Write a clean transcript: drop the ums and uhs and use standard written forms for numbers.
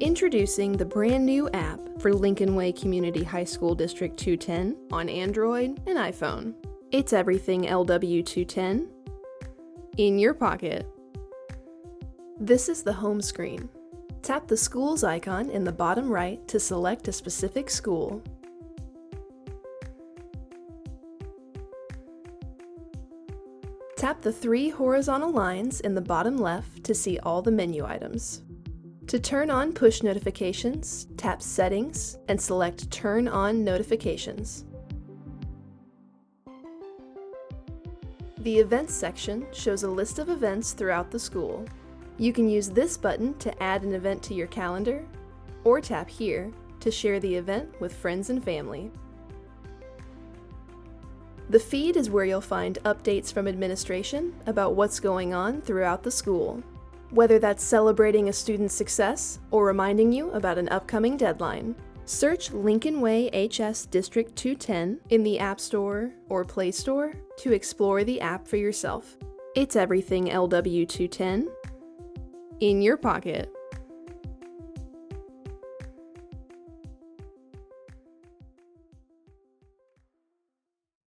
Introducing the brand new app for Lincoln Way Community High School District 210 on Android and iPhone. It's everything LW210 in your pocket. This is the home screen. Tap the school's icon in the bottom right to select a specific school. Tap the 3 horizontal lines in the bottom left to see all the menu items. To turn on push notifications, tap Settings and select Turn on Notifications. The Events section shows a list of events throughout the school. You can use this button to add an event to your calendar, or tap here to share the event with friends and family. The feed is where you'll find updates from administration about what's going on throughout the school, whether that's celebrating a student's success or reminding you about an upcoming deadline. Search Lincoln Way HS District 210 in the App Store or Play Store to explore the app for yourself. It's everything LW210 in your pocket.